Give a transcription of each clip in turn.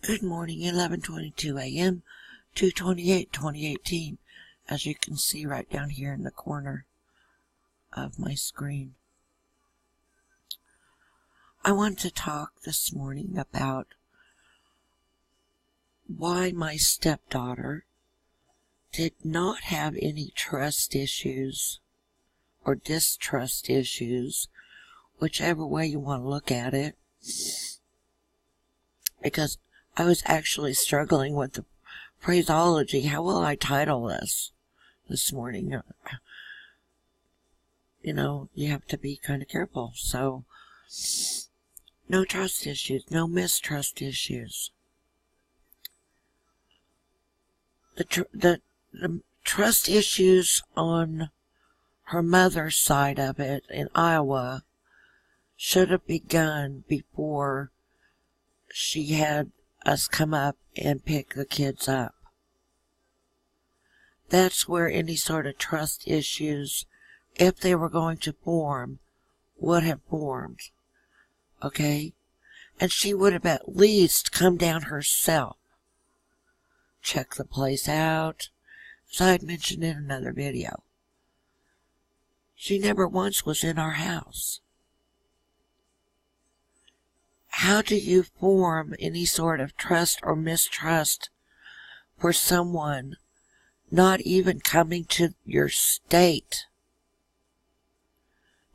Good morning, 11:22 a.m., 2/28/2018, as you can see right down here in the corner of my screen. I want to talk this morning about why my stepdaughter did not have any trust issues or distrust issues, whichever way you want to look at it, because I was actually struggling with the phraseology. How will I title this morning? You have to be kind of careful. So, no trust issues, no mistrust issues. The trust issues on her mother's side of it in Iowa should have begun before she had us come up and pick the kids up. That's where any sort of trust issues, if they were going to form, would have formed. Okay? And she would have at least come down herself. Check the place out, as I had mentioned in another video. She never once was in our house. How do you form any sort of trust or mistrust for someone not even coming to your state,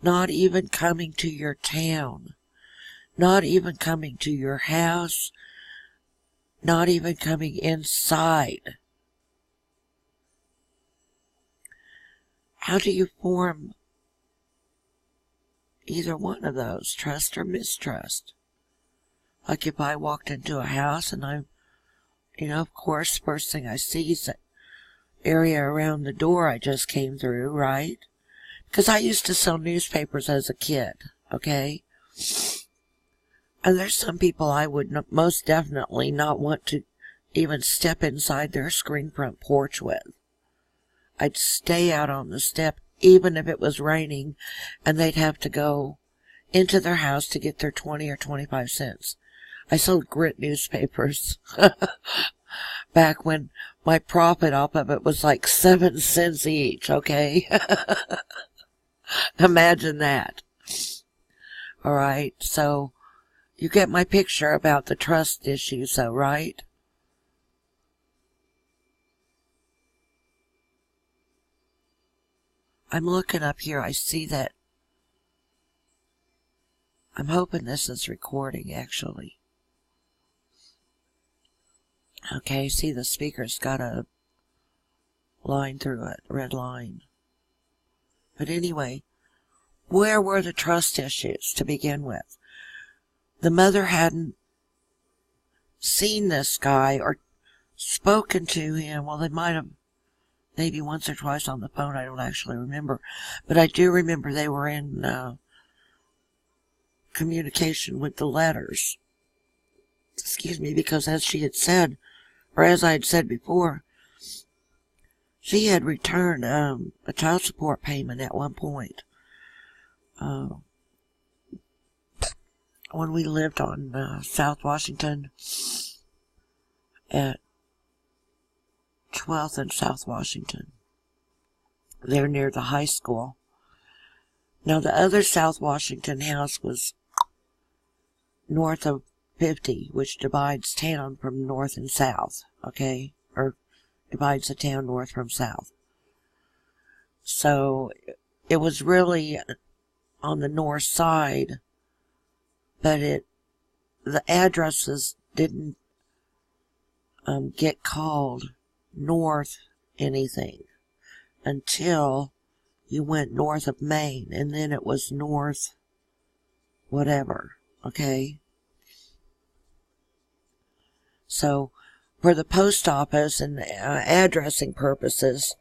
not even coming to your town, not even coming to your house, not even coming inside? How do you form either one of those, trust or mistrust? Like if I walked into a house and of course, first thing I see is that area around the door I just came through, right? Because I used to sell newspapers as a kid, okay? And there's some people I would most definitely not want to even step inside their screen front porch with. I'd stay out on the step even if it was raining and they'd have to go into their house to get their 20 or 25 cents. I sold grit newspapers back when my profit off of it was like 7 cents each, okay? Imagine that. All right, so you get my picture about the trust issues, though, right? I'm looking up here. I see that. I'm hoping this is recording, actually. Okay, see the speaker's got a line through it, red line. But anyway, where were the trust issues to begin with? The mother hadn't seen this guy or spoken to him. Well, they might have maybe once or twice on the phone. I don't actually remember. But I do remember they were in communication with the letters. Excuse me, because as she had said, or as I had said before, she had returned a child support payment at one point. When we lived on South Washington at 12th and South Washington. They're near the high school. Now the other South Washington house was north of 50, which divides town from north and south, okay? Or divides the town north from south. So it was really on the north side, but the addresses didn't get called north anything until you went north of Maine, and then it was north whatever, okay? So for the post office and addressing purposes,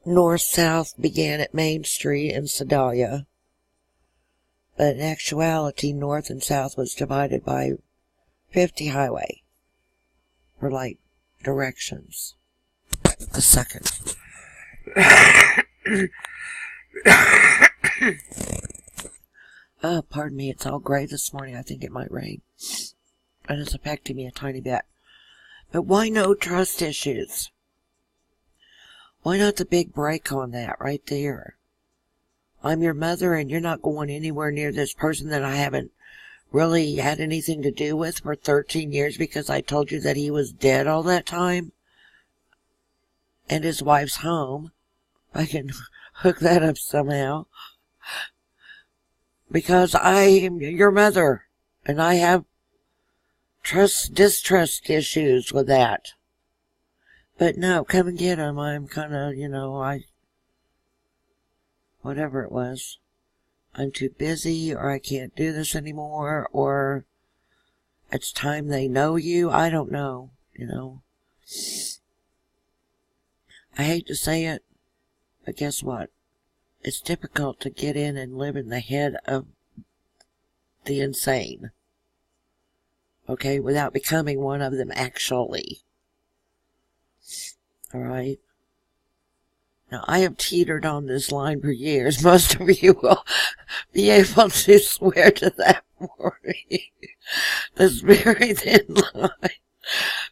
north-south began at Main Street in Sedalia, but in actuality, north and south was divided by 50 highway for, like, directions. A second. Pardon me, it's all gray this morning. I think it might rain. and it's affecting me a tiny bit. But why no trust issues? Why not the big break on that right there? I'm your mother and you're not going anywhere near this person that I haven't really had anything to do with for 13 years because I told you that he was dead all that time. And his wife's home. I can hook that up somehow. Because I am your mother. And I have distrust issues with that. But no, come and get him. I'm kind of, whatever it was. I'm too busy, or I can't do this anymore, or it's time they know you. I don't know, I hate to say it, but guess what? It's difficult to get in and live in the head of the insane. Okay, without becoming one of them actually. Alright? Now, I have teetered on this line for years. Most of you will be able to swear to that for me. This very thin line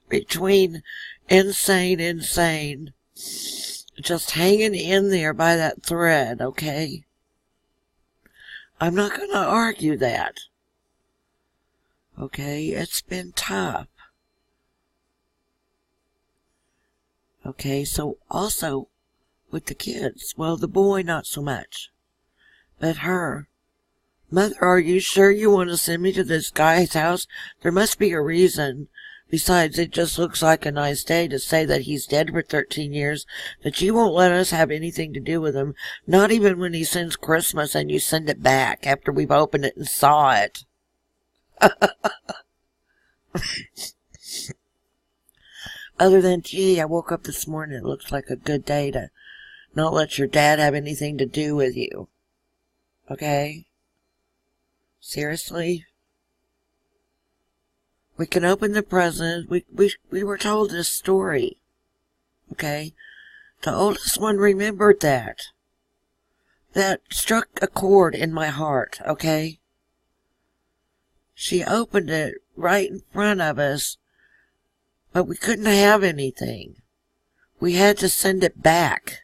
between insane, just hanging in there by that thread, okay? I'm not going to argue that. Okay, it's been tough. Okay, so also with the kids, well, the boy not so much, but her. Mother, are you sure you want to send me to this guy's house? There must be a reason. Besides, it just looks like a nice day to say that he's dead for 13 years, that you won't let us have anything to do with him, not even when he sends Christmas and you send it back after we've opened it and saw it. Other than, gee, I woke up this morning, it looks like a good day to not let your dad have anything to do with you. Okay? Seriously? We can open the present. We were told this story. Okay? The oldest one remembered that. That struck a chord in my heart, okay? She opened it right in front of us, but we couldn't have anything. We had to send it back.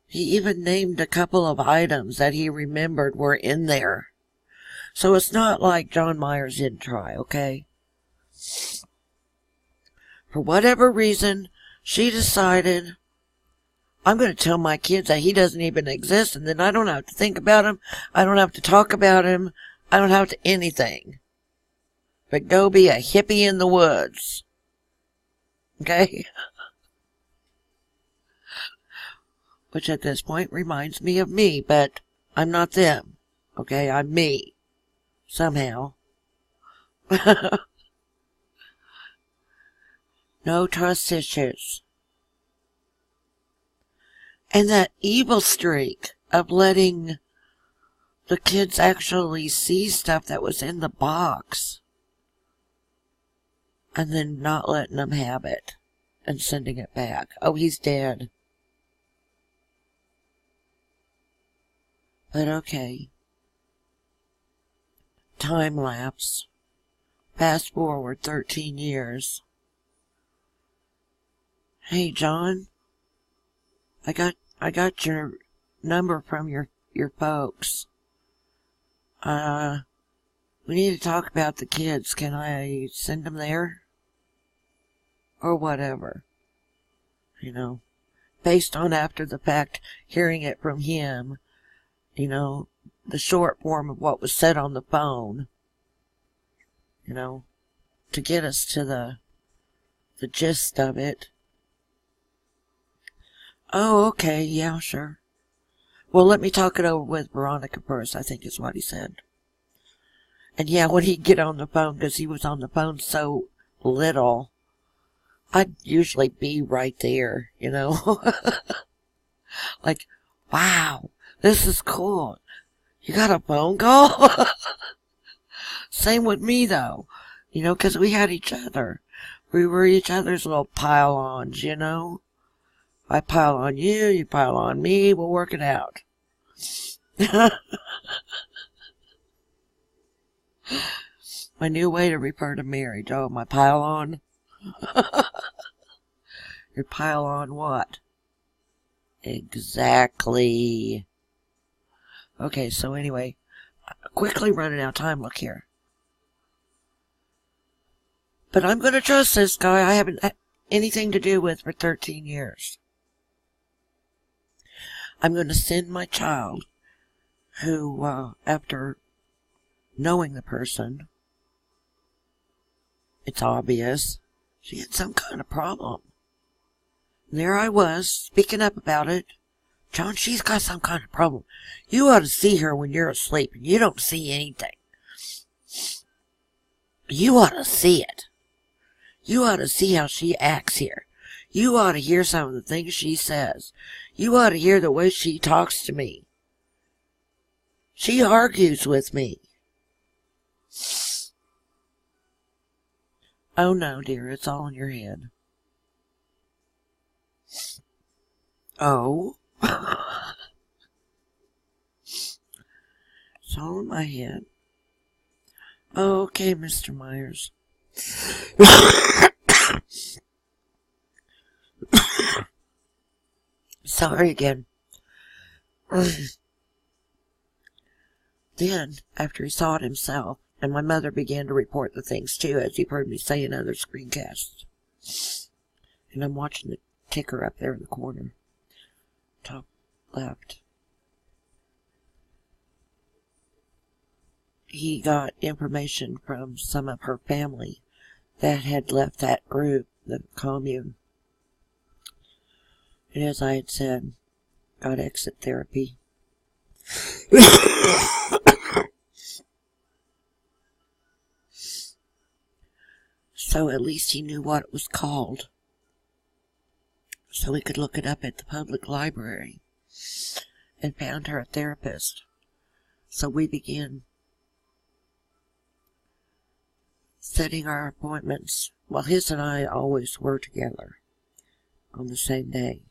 He even named a couple of items that he remembered were in there. So it's not like John Myers didn't try, okay? For whatever reason, she decided, I'm going to tell my kids that he doesn't even exist, and then I don't have to think about him, I don't have to talk about him, I don't have to anything. But go be a hippie in the woods. Okay? Which at this point reminds me of me, but I'm not them. Okay, I'm me. Somehow. No trust issues. And that evil streak of letting the kids actually see stuff that was in the box. And then not letting them have it. And sending it back. Oh, he's dead. But okay. Time lapse. Fast forward 13 years. Hey, John. I got your number from your folks. We need to talk about the kids. Can I send them there? Or whatever. Based on after the fact, hearing it from him, the short form of what was said on the phone, to get us to the gist of it. Oh, okay, yeah, sure. Well, let me talk it over with Veronica first, I think is what he said. And yeah, when he'd get on the phone, because he was on the phone so little, I'd usually be right there, Like, wow, this is cool. You got a phone call? Same with me, though. Because we had each other. We were each other's little pile-ons, I pile on you, you pile on me, we'll work it out. My new way to refer to marriage. Oh, my pile on? Your pile on what? Exactly. Okay, so anyway, quickly running out of time. Look here. But I'm going to trust this guy I haven't had anything to do with for 13 years. I'm going to send my child, who, after knowing the person, it's obvious she had some kind of problem. And there I was, speaking up about it. John, she's got some kind of problem. You ought to see her when you're asleep, and you don't see anything. You ought to see it. You ought to see how she acts here. You ought to hear some of the things she says. You ought to hear the way she talks to me. She argues with me. Oh no, dear, it's all in your head. Oh? It's all in my head. Okay, Mr. Myers. Sorry again. Then, after he saw it himself, and my mother began to report the things too, as you've heard me say in other screencasts. And I'm watching the ticker up there in the corner. Top left. He got information from some of her family that had left that group, the commune. And as I had said, got exit therapy. So at least he knew what it was called. So he could look it up at the public library. And found her a therapist. So we began setting our appointments. Well, his and I always were together on the same day.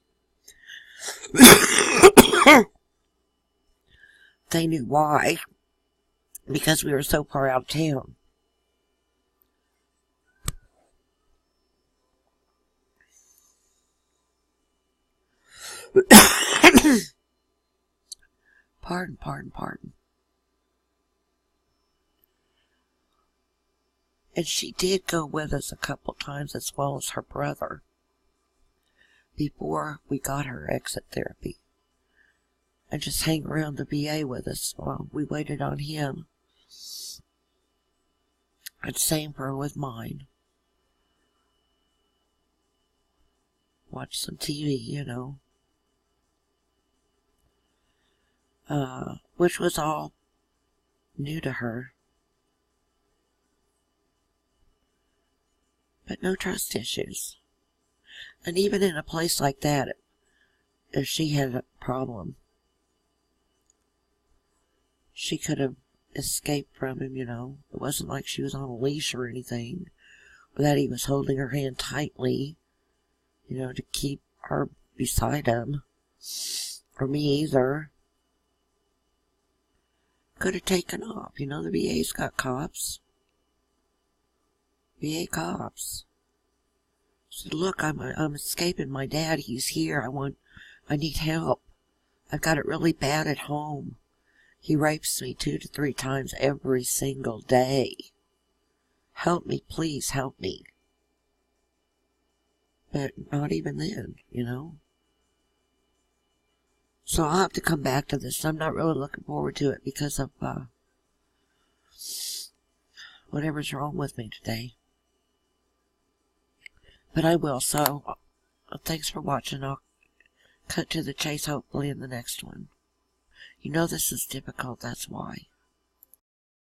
They knew why, because we were so far out of town. Pardon. And she did go with us a couple times, as well as her brother, before we got her exit therapy. And just hang around the VA with us while we waited on him. And same for with mine. Watch some TV, you know. Which was all new to her. But no trust issues. And even in a place like that, if she had a problem, she could have escaped from him, you know. It wasn't like she was on a leash or anything, or that he was holding her hand tightly, you know, to keep her beside him, or me either. Could have taken off, you know. The VA's got cops. VA cops. Said, look, I'm escaping my dad. He's here. I need help. I've got it really bad at home. He rapes me 2 to 3 times every single day. Help me, please help me. But not even then, you know. So I'll have to come back to this. I'm not really looking forward to it because of whatever's wrong with me today. But I will, so thanks for watching. I'll cut to the chase hopefully in the next one. You know this is difficult, that's why.